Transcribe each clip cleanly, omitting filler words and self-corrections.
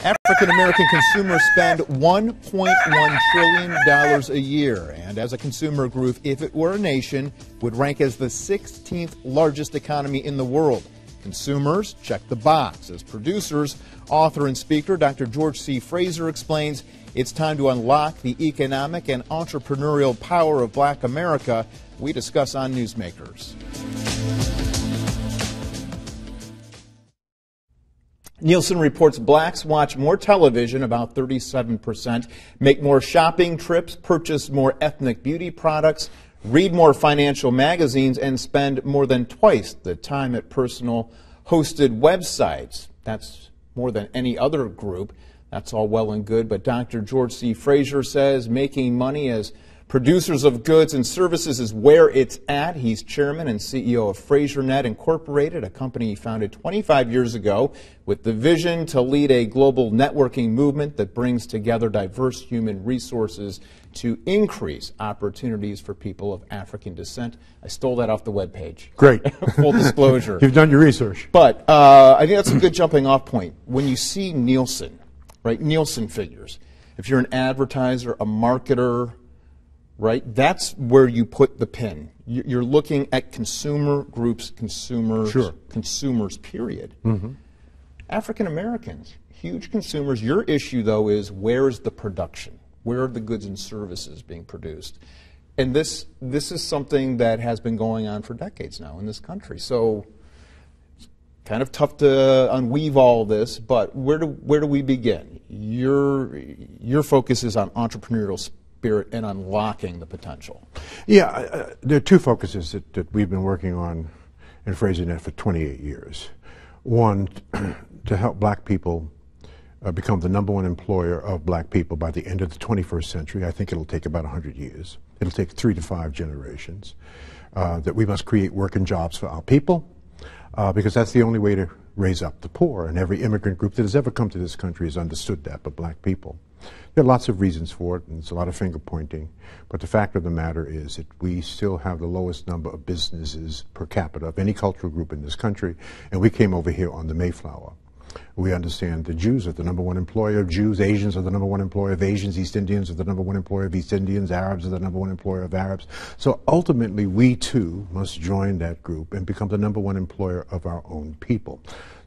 African American consumers spend $1.1 trillion a year, and as a consumer group, if it were a nation, would rank as the 16th largest economy in the world. Consumers check the box. As producers, author and speaker Dr. George C. Fraser explains, it's time to unlock the economic and entrepreneurial power of Black America. We discuss on Newsmakers. Nielsen reports blacks watch more television, about 37%, make more shopping trips, purchase more ethnic beauty products, read more financial magazines, and spend more than twice the time at personal hosted websites. That's more than any other group. That's all well and good, but Dr. George C. Fraser says making money as producers of goods and services is where it's at. He's chairman and CEO of FraserNet Incorporated, a company he founded 25 years ago with the vision to lead a global networking movement that brings together diverse human resources to increase opportunities for people of African descent. I stole that off the webpage. Great. Full disclosure. You've done your research. But I think that's a good jumping off point. When you see Nielsen, right, Nielsen figures, if you're an advertiser, a marketer, right, that's where you put the pin. You're looking at consumer groups, consumers, sure. Consumers, period. Mm-hmm. African Americans, huge consumers. Your issue, though, is where is the production? Where are the goods and services being produced? And this is something that has been going on for decades now in this country. So it's kind of tough to unweave all this, but where do we begin? Your focus is on entrepreneurial spirit and unlocking the potential. Yeah, there are two focuses that we've been working on in FraserNet for 28 years. One, to help black people become the #1 employer of black people by the end of the 21st century. I think it'll take about 100 years. It'll take 3 to 5 generations. That we must create work and jobs for our people, because that's the only way to raise up the poor. And every immigrant group that has ever come to this country has understood that, but black people. There are lots of reasons for it, and there's a lot of finger pointing, but the fact of the matter is that we still have the lowest number of businesses per capita of any cultural group in this country, and we came over here on the Mayflower. We understand the Jews are the #1 employer of Jews, Asians are the #1 employer of Asians, East Indians are the #1 employer of East Indians, Arabs are the #1 employer of Arabs. So ultimately, we too must join that group and become the #1 employer of our own people.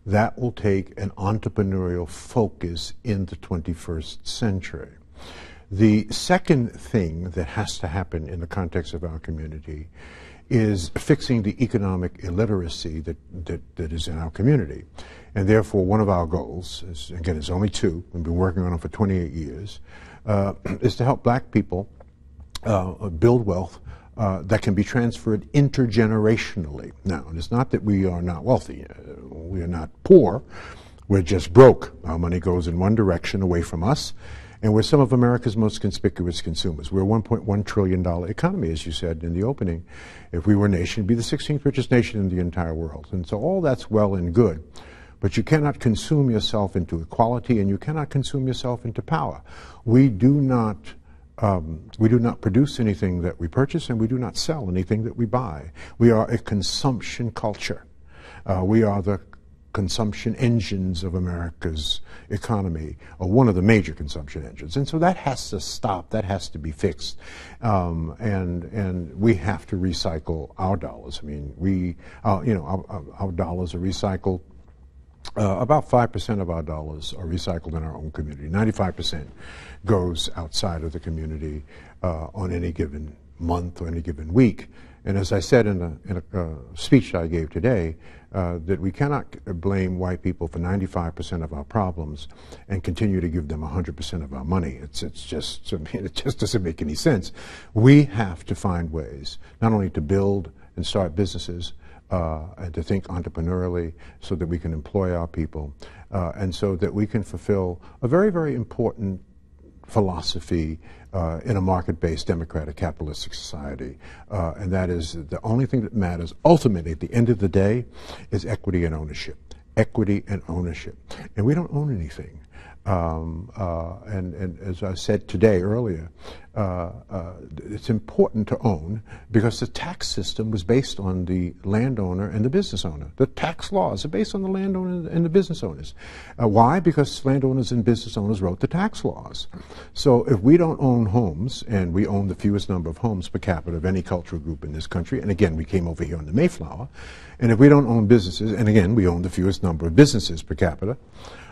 That will take an entrepreneurial focus in the 21st century. The second thing that has to happen in the context of our community is fixing the economic illiteracy that is in our community. And therefore, one of our goals, is, again, it's only two, we've been working on it for 28 years, is to help black people build wealth that can be transferred intergenerationally. Now, it's not that we are not wealthy. We are not poor. We're just broke. Our money goes in one direction away from us, and we're some of America's most conspicuous consumers. We're a $1.1 trillion economy, as you said in the opening. If we were a nation, it'd be the 16th richest nation in the entire world. And so all that's well and good, but you cannot consume yourself into equality, and you cannot consume yourself into power. We do not produce anything that we purchase, and we do not sell anything that we buy. We are a consumption culture. We are the consumption engines of America's economy, or one of the major consumption engines. And so that has to stop, that has to be fixed. And we have to recycle our dollars. I mean, our dollars are recycled. About 5% of our dollars are recycled in our own community. 95% goes outside of the community on any given month or any given week. And as I said in a speech I gave today, that we cannot blame white people for 95% of our problems and continue to give them 100% of our money. It just doesn't make any sense. We have to find ways not only to build and start businesses, and to think entrepreneurially so that we can employ our people, and so that we can fulfill a very, very important philosophy in a market-based democratic capitalistic society. And that is the only thing that matters ultimately at the end of the day is equity and ownership. Equity and ownership. And we don't own anything. And as I said today earlier, it's important to own because the tax system was based on the landowner and the business owner. The tax laws are based on the landowner and the business owners. Why? Because landowners and business owners wrote the tax laws. So if we don't own homes, and we own the fewest number of homes per capita of any cultural group in this country, and again, we came over here on the Mayflower, and if we don't own businesses, and again, we own the fewest number of businesses per capita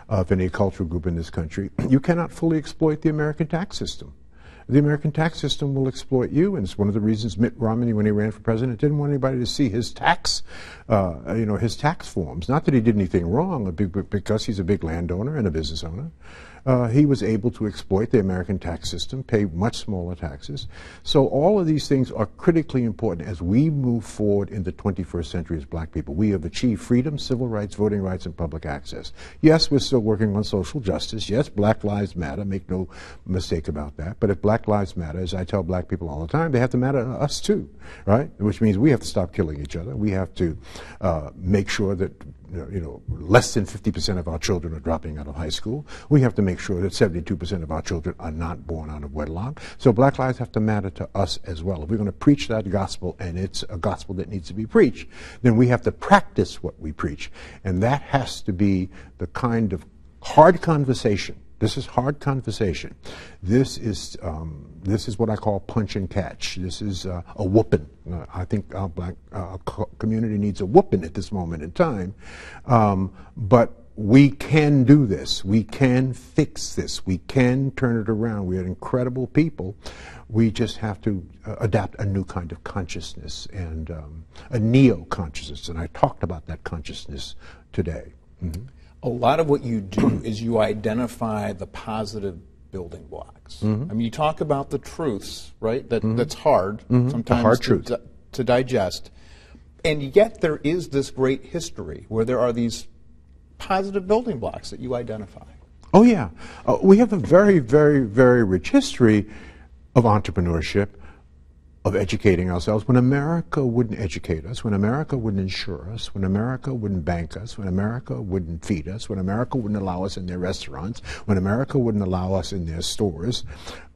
of any cultural group in this country, you cannot fully exploit the American tax system. The American tax system will exploit you, and it's one of the reasons Mitt Romney, when he ran for president, didn't want anybody to see his tax, his tax forms. Not that he did anything wrong, but because he's a big landowner and a business owner. He was able to exploit the American tax system, pay much smaller taxes. So all of these things are critically important as we move forward in the 21st century as black people. We have achieved freedom, civil rights, voting rights, and public access. Yes, we're still working on social justice. Yes, Black Lives Matter, make no mistake about that. But if Black Lives Matter, as I tell black people all the time, they have to matter to us too, right? Which means we have to stop killing each other. We have to make sure that less than 50% of our children are dropping out of high school. We have to make sure that 72% of our children are not born out of wedlock. So black lives have to matter to us as well. If we're going to preach that gospel, and it's a gospel that needs to be preached, then we have to practice what we preach. And that has to be the kind of hard conversation. This is hard conversation. This is what I call punch and catch. This is a whooping. I think our black community needs a whooping at this moment in time. But we can do this. We can fix this. We can turn it around. We are incredible people. We just have to adapt a new kind of consciousness and a neo-consciousness. And I talked about that consciousness today. Mm-hmm. A lot of what you do is you identify the positive building blocks. Mm-hmm. I mean, you talk about the truths, right? That's hard sometimes hard truth to digest. And yet there is this great history where there are these positive building blocks that you identify. Oh, yeah. We have a very, very, very rich history of entrepreneurship, of educating ourselves. When America wouldn't educate us, when America wouldn't insure us, when America wouldn't bank us, when America wouldn't feed us, when America wouldn't allow us in their restaurants, when America wouldn't allow us in their stores,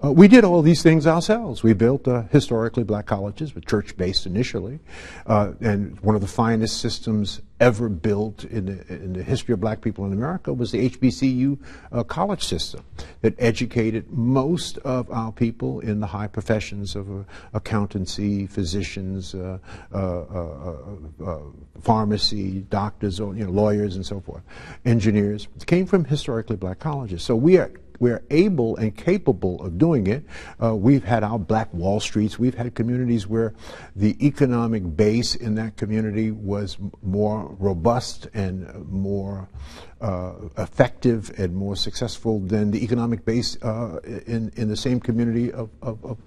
we did all these things ourselves. We built historically black colleges, but church-based initially, and one of the finest systems ever built in the history of black people in America was the HBCU college system that educated most of our people in the high professions of accountancy, physicians, pharmacy, doctors, lawyers, and so forth, engineers. It came from historically black colleges. So we're able and capable of doing it. We've had our Black Wall Streets. We've had communities where the economic base in that community was more robust and more effective and more successful than the economic base in the same community of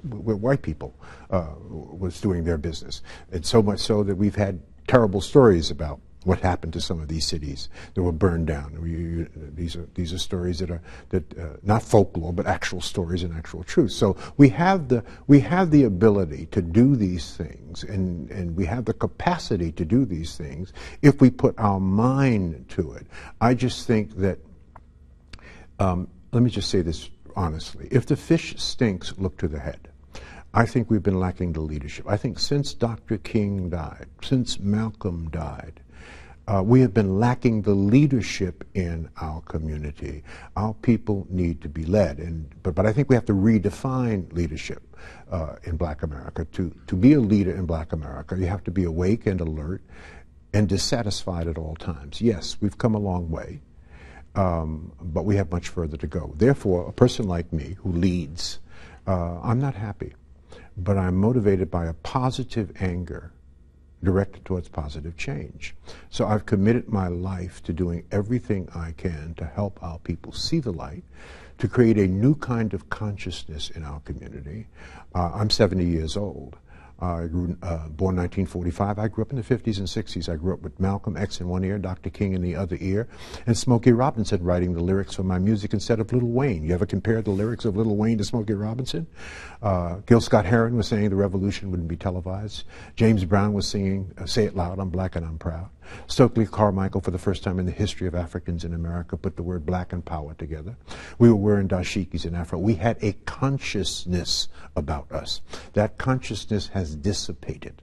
where white people was doing their business. And so much so that we've had terrible stories about what happened to some of these cities that were burned down. These are stories that are not folklore, but actual stories and actual truth. So we have the ability to do these things, and we have the capacity to do these things if we put our mind to it. I just think that, let me just say this honestly, if the fish stinks, look to the head. I think we've been lacking the leadership. I think since Dr. King died, since Malcolm died, we have been lacking the leadership in our community. Our people need to be led, but I think we have to redefine leadership in black America. To be a leader in black America, you have to be awake and alert and dissatisfied at all times. Yes, we've come a long way, but we have much further to go. Therefore, a person like me who leads, I'm not happy, but I'm motivated by a positive anger directed towards positive change. So I've committed my life to doing everything I can to help our people see the light, to create a new kind of consciousness in our community. I'm 70 years old. I grew, born 1945. I grew up in the 50s and 60s. I grew up with Malcolm X in one ear, Dr. King in the other ear, and Smokey Robinson writing the lyrics for my music instead of Little Wayne. You ever compare the lyrics of Little Wayne to Smokey Robinson? Gil Scott-Heron was saying the revolution wouldn't be televised. James Brown was singing, Say It Loud, I'm Black and I'm Proud. Stokely Carmichael, for the first time in the history of Africans in America, put the word black and power together. We were wearing dashikis in Africa. We had a consciousness about us. That consciousness has dissipated.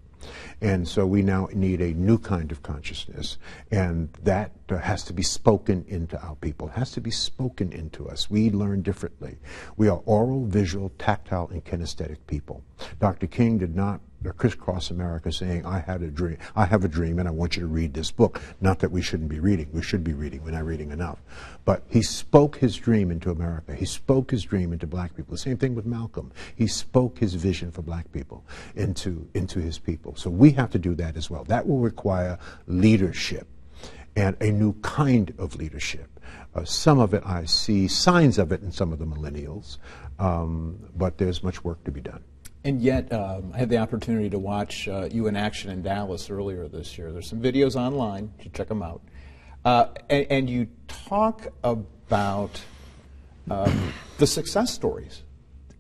And so we now need a new kind of consciousness, and that has to be spoken into our people, has to be spoken into us. We learn differently. We are oral, visual, tactile, and kinesthetic people. Dr. King did not crisscross America saying, I have a dream and I want you to read this book. Not that we shouldn't be reading. We should be reading. We're not reading enough. But he spoke his dream into America. He spoke his dream into black people. The same thing with Malcolm. He spoke his vision for black people into his people. So we have to do that as well. That will require leadership and a new kind of leadership. Some of it I see signs of it in some of the millennials, but there's much work to be done. And yet, I had the opportunity to watch you in action in Dallas earlier this year. There's some videos online. You should check them out. And you talk about the success stories.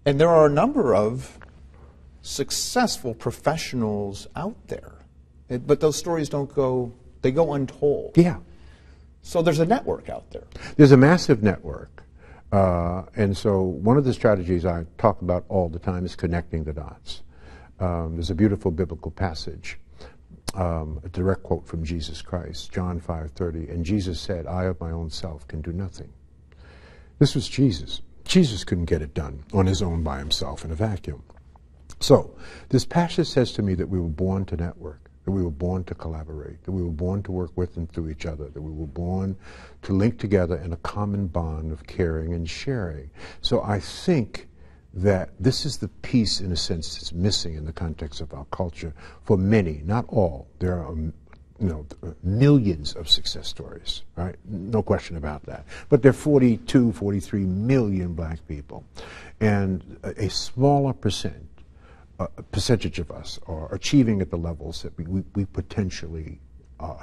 And there are a number of successful professionals out there. But those stories they go untold. Yeah. So there's a network out there. There's a massive network. And so one of the strategies I talk about all the time is connecting the dots. There's a beautiful biblical passage, a direct quote from Jesus Christ, John 5:30, and Jesus said, I of my own self can do nothing. This was Jesus. Jesus couldn't get it done on his own by himself in a vacuum. So this passage says to me that we were born to network, that we were born to collaborate, that we were born to work with and through each other, that we were born to link together in a common bond of caring and sharing. So I think that this is the piece, in a sense, that's missing in the context of our culture for many, not all. There are millions of success stories, right? No question about that. But there are 42, 43 million black people. And a smaller percentage of us are achieving at the levels that we potentially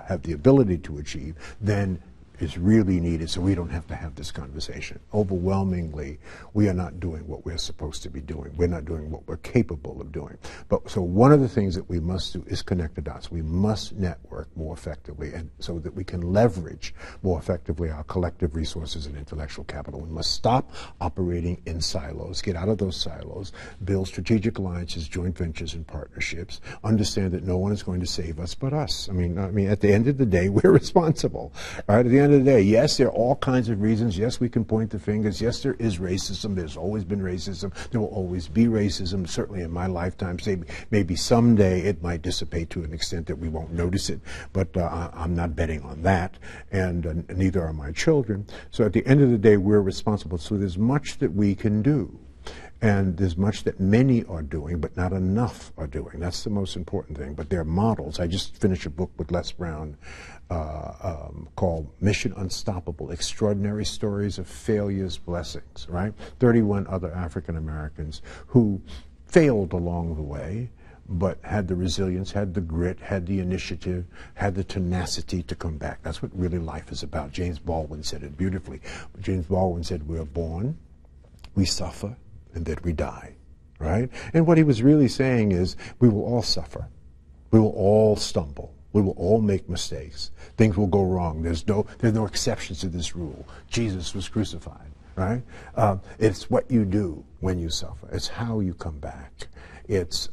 have the ability to achieve, then is really needed so we don't have to have this conversation. Overwhelmingly, we are not doing what we're supposed to be doing. We're not doing what we're capable of doing. But so one of the things that we must do is connect the dots. We must network more effectively, and so that we can leverage more effectively our collective resources and intellectual capital. We must stop operating in silos, get out of those silos, build strategic alliances, joint ventures, and partnerships, understand that no one is going to save us but us. I mean, at the end of the day, we're responsible, right? At the end of the day, yes, there are all kinds of reasons. Yes, we can point the fingers. Yes, there is racism. There's always been racism. There will always be racism, certainly in my lifetime. Maybe someday it might dissipate to an extent that we won't notice it, but I'm not betting on that, and neither are my children. So at the end of the day, we're responsible. So there's much that we can do. And there's much that many are doing, but not enough are doing. That's the most important thing. But there are models. I just finished a book with Les Brown called Mission Unstoppable, Extraordinary Stories of Failures, Blessings, right? 31 other African Americans who failed along the way, but had the resilience, had the grit, had the initiative, had the tenacity to come back. That's what really life is about. James Baldwin said it beautifully. James Baldwin said, we're born, we suffer, and that we die, right? And what he was really saying is, we will all suffer. We will all stumble. We will all make mistakes. Things will go wrong. There's no exceptions to this rule. Jesus was crucified, right? It's what you do when you suffer. It's how you come back. It's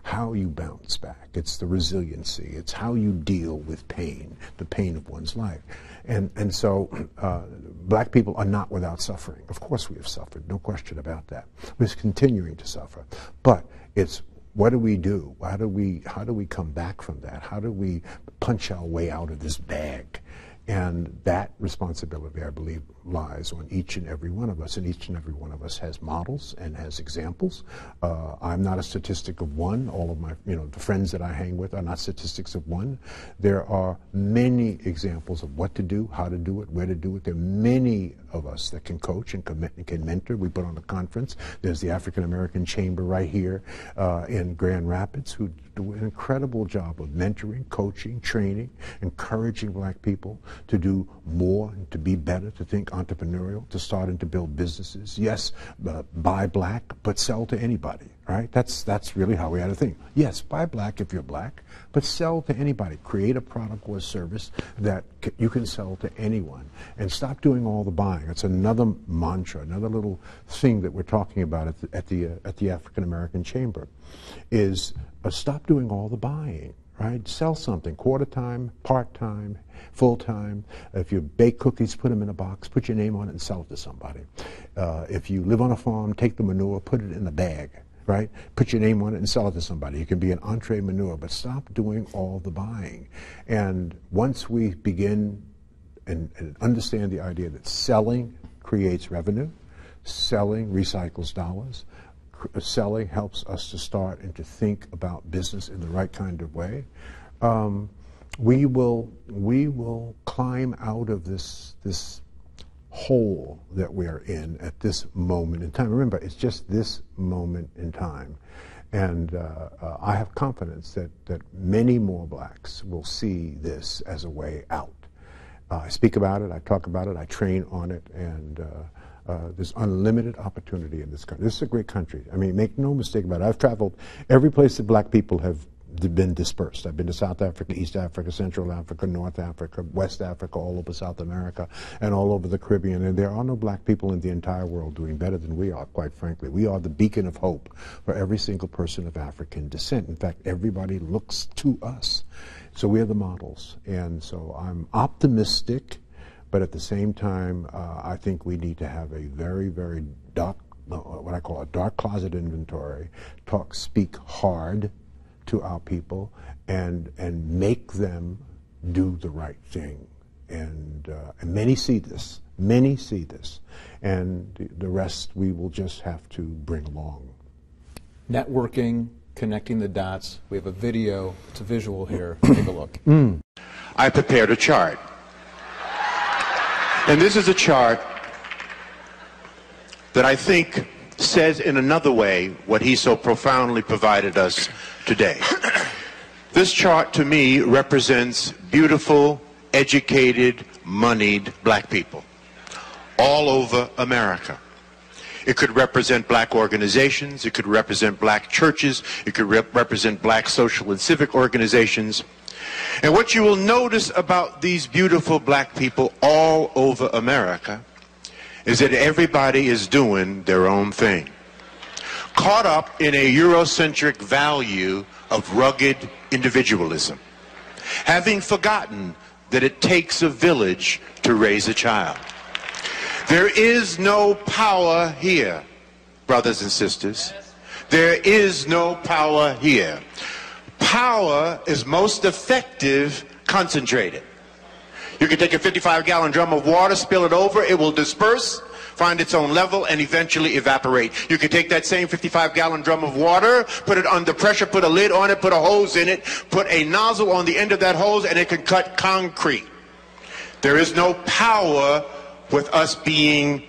how you bounce back. It's the resiliency. It's how you deal with pain, the pain of one's life. And so black people are not without suffering. Of course we have suffered, no question about that. We're continuing to suffer. But it's what do we do? How do we come back from that? How do we punch our way out of this bag? And that responsibility, I believe, lies on each and every one of us. And each and every one of us has models and has examples. I'm not a statistic of one. All of my, the friends that I hang with are not statistics of one. There are many examples of what to do, how to do it, where to do it. There are many of us that can coach and can mentor. We put on a conference. There's the African American Chamber right here in Grand Rapids, who do an incredible job of mentoring, coaching, training, encouraging black people to do more, and to be better, to think entrepreneurial, to start and to build businesses. Yes, buy black, but sell to anybody, right? That's really how we had to think. Yes, buy black if you're black, but sell to anybody. Create a product or service that you can sell to anyone, and stop doing all the buying. It's another mantra, another little thing that we're talking about at the African American Chamber, is stop doing all the buying. Right? Sell something, quarter time, part time, full time. If you bake cookies, put them in a box, put your name on it and sell it to somebody. If you live on a farm, take the manure, put it in a bag, right? Put your name on it and sell it to somebody. You can be an entrepreneur, but stop doing all the buying. And once we begin and understand the idea that selling creates revenue, selling recycles dollars, selling helps us to start and to think about business in the right kind of way, we will climb out of this hole that we are in at this moment in time. Remember, it's just this moment in time. And I have confidence that many more blacks will see this as a way out. I speak about it, I talk about it, I train on it, and there's unlimited opportunity in this country. This is a great country. I mean, make no mistake about it. I've traveled every place that black people have been dispersed. I've been to South Africa, East Africa, Central Africa, North Africa, West Africa, all over South America, and all over the Caribbean. And there are no black people in the entire world doing better than we are, quite frankly. We are the beacon of hope for every single person of African descent. In fact, everybody looks to us. So we're the models. And so I'm optimistic, but at the same time, I think we need to have a very, very dark, what I call a dark closet inventory, speak hard to our people, and make them do the right thing. And many see this, and the rest we will just have to bring along. Networking, connecting the dots. We have a video, it's a visual here. Take a look. I prepared a chart. And this is a chart that I think says in another way what he so profoundly provided us today. This chart to me represents beautiful, educated, moneyed black people all over America. It could represent black organizations, it could represent black churches, it could represent black social and civic organizations. And what you will notice about these beautiful black people all over America is that everybody is doing their own thing, caught up in a Eurocentric value of rugged individualism, having forgotten that it takes a village to raise a child. There is no power here, brothers and sisters. There is no power here. Power is most effective concentrated. You can take a 55-gallon drum of water, spill it over, it will disperse, find its own level, and eventually evaporate. You can take that same 55-gallon drum of water, put it under pressure, put a lid on it, put a hose in it, put a nozzle on the end of that hose, and it can cut concrete. There is no power with us being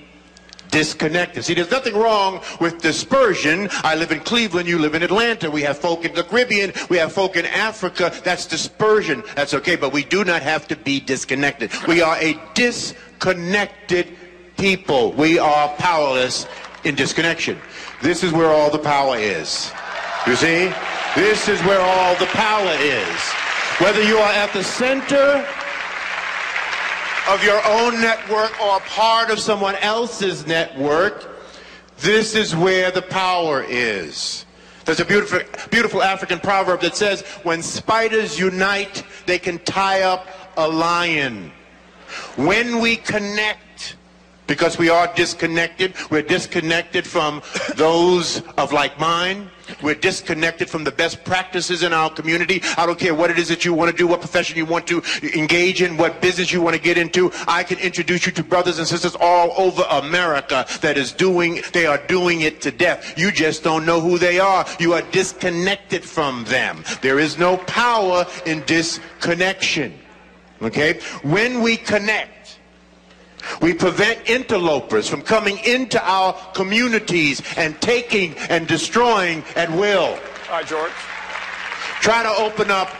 disconnected. See, there's nothing wrong with dispersion. I live in Cleveland, you live in Atlanta. We have folk in the Caribbean, we have folk in Africa. That's dispersion. That's okay, but we do not have to be disconnected. We are a disconnected people. We are powerless in disconnection. This is where all the power is. You see? This is where all the power is. Whether you are at the center of your own network or a part of someone else's network, this is where the power is. There's a beautiful African proverb that says, when spiders unite, they can tie up a lion. When we connect, because we are disconnected, we're disconnected from those of like mind. We're disconnected from the best practices in our community. I don't care what it is that you want to do, what profession you want to engage in, what business you want to get into. I can introduce you to brothers and sisters all over America they are doing it to death. You just don't know who they are. You are disconnected from them. There is no power in disconnection. Okay? When we connect, we prevent interlopers from coming into our communities and taking and destroying at will. All right, George. Try to open up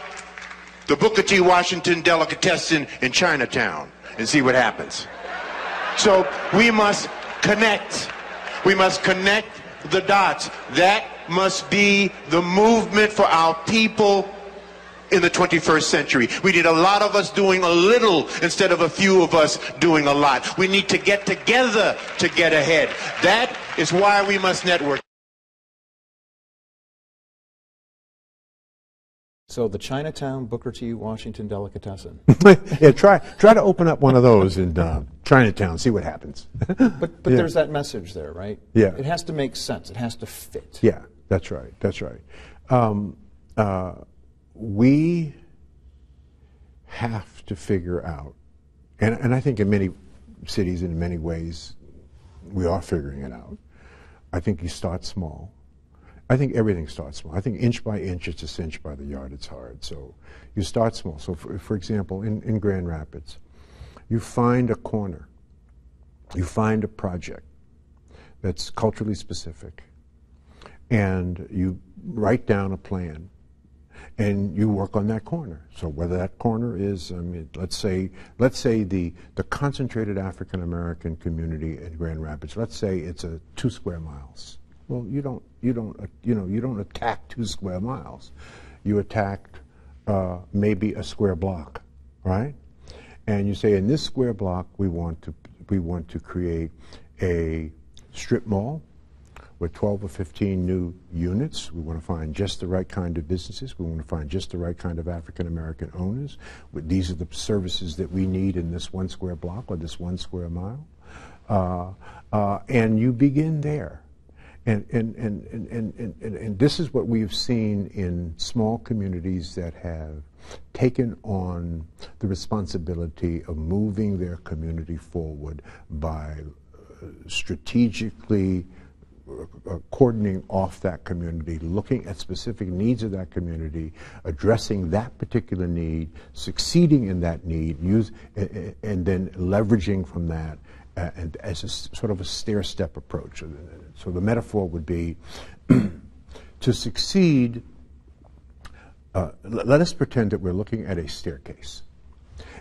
the Booker T. Washington delicatessen in Chinatown and see what happens. So we must connect. We must connect the dots. That must be the movement for our people in the 21st century. We need a lot of us doing a little instead of a few of us doing a lot. We need to get together to get ahead. That is why we must network. So the Chinatown Booker T. Washington delicatessen. Yeah, try to open up one of those in Chinatown, see what happens. But there's that message there, right? Yeah. It has to make sense. It has to fit. Yeah, that's right. That's right. We have to figure out, and I think in many cities and in many ways we are figuring it out. I think you start small. I think everything starts small. I think inch by inch, it's a cinch by the yard, it's hard. So you start small. So for example, in Grand Rapids, you find a corner, you find a project that's culturally specific, and you write down a plan, and you work on that corner. So whether that corner is, I mean, let's say the concentrated African American community in Grand Rapids, let's say it's 2 square miles. Well, you don't attack 2 square miles. You attacked maybe a square block, right? And you say in this square block we want to create a strip mall with 12 or 15 new units. We want to find just the right kind of businesses. We want to find just the right kind of African American owners. These are the services that we need in this 1 square block or this 1 square mile. And you begin there. And this is what we've seen in small communities that have taken on the responsibility of moving their community forward by strategically cordoning off that community, looking at specific needs of that community, addressing that particular need, succeeding in that need, and then leveraging from that and as a sort of a stair-step approach. So the metaphor would be to succeed, let us pretend that we're looking at a staircase.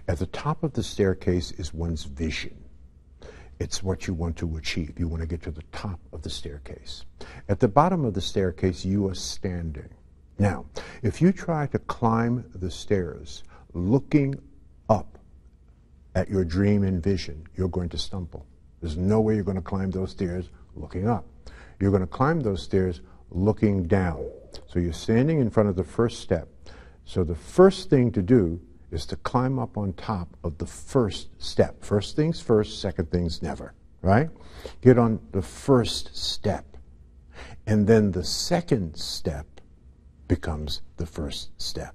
At the top of the staircase is one's vision. It's what you want to achieve. You want to get to the top of the staircase. At the bottom of the staircase, you are standing. Now, if you try to climb the stairs looking up at your dream and vision, you're going to stumble. There's no way you're going to climb those stairs looking up. You're going to climb those stairs looking down. So you're standing in front of the first step. So the first thing to do is to climb up on top of the first step. First things first, second things never, right? Get on the first step. And then the second step becomes the first step.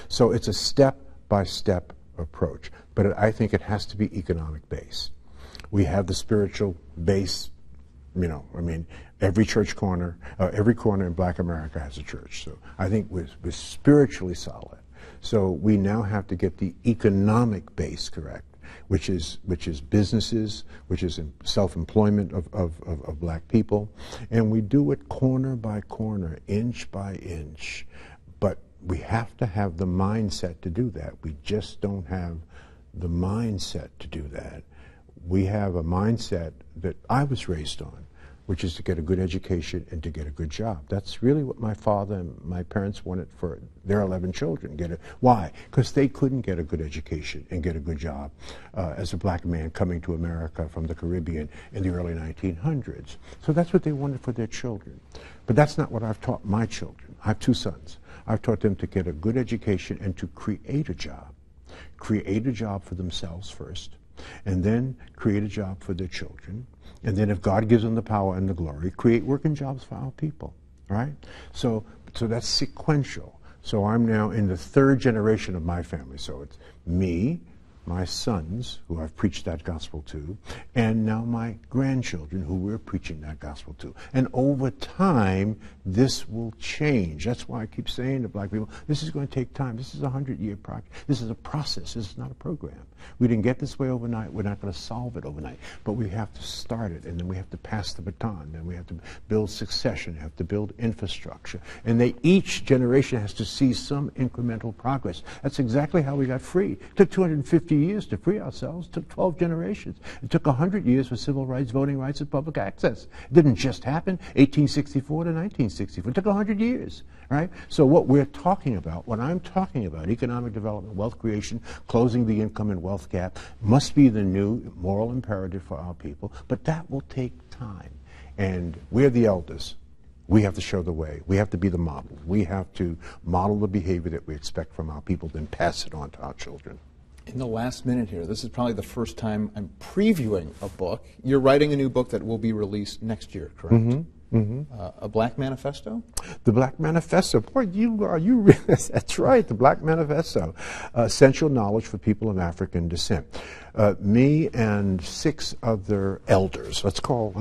So it's a step-by-step approach. But I think it has to be economic based. We have the spiritual base, you know, I mean, every church corner, every corner in Black America has a church. So I think we're spiritually solid. So we now have to get the economic base correct, which is businesses, which is self-employment of Black people. And we do it corner by corner, inch by inch. But we have to have the mindset to do that. We just don't have the mindset to do that. We have a mindset that I was raised on, which is to get a good education and to get a good job. That's really what my father and my parents wanted for their 11 children. Why? Because they couldn't get a good education and get a good job as a Black man coming to America from the Caribbean in the early 1900s. So that's what they wanted for their children. But that's not what I've taught my children. I have 2 sons. I've taught them to get a good education and to create a job. Create a job for themselves first, and then create a job for their children. And then if God gives them the power and the glory, create working jobs for our people, right? So that's sequential. So I'm now in the 3rd generation of my family. So it's me, my sons, who I've preached that gospel to, and now my grandchildren, who we're preaching that gospel to. And over time, this will change. That's why I keep saying to Black people, this is going to take time. This is a 100-year project. This is a process. This is not a program. We didn't get this way overnight. We're not going to solve it overnight. But we have to start it, and then we have to pass the baton. Then we have to build succession. We have to build infrastructure. And each generation has to see some incremental progress. That's exactly how we got free. It took 250 years to free ourselves. It took 12 generations. It took 100 years for civil rights, voting rights, and public access. It didn't just happen 1864 to 1964. It took 100 years, right? So what we're talking about, what I'm talking about, economic development, wealth creation, closing the income and wealth gap, must be the new moral imperative for our people, but that will take time. And we're the elders. We have to show the way. We have to be the model. We have to model the behavior that we expect from our people, then pass it on to our children. In the last minute here, this is probably the first time I'm previewing a book. You're writing a new book that will be released next year, correct? Mm-hmm. Mm-hmm. A Black Manifesto? The Black Manifesto. Boy, that's right, the Black Manifesto. Essential knowledge for people of African descent. Me and 6 other elders. Let's call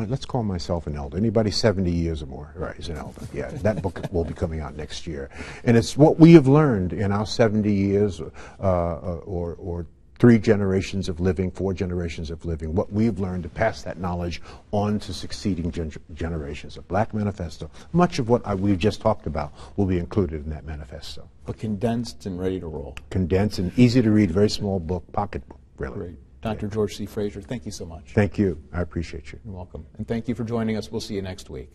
myself an elder. Anybody 70 years or more, right, is an elder. Yeah, that book will be coming out next year. And it's what we have learned in our 70 years or 3 generations of living, 4 generations of living, what we've learned to pass that knowledge on to succeeding generations. A Black Manifesto. Much of what we've just talked about will be included in that manifesto. But condensed and ready to roll. Condensed and easy to read, very small book, pocket book, really. Great. Dr. George C. Fraser, thank you so much. Thank you. I appreciate you. You're welcome. And thank you for joining us. We'll see you next week.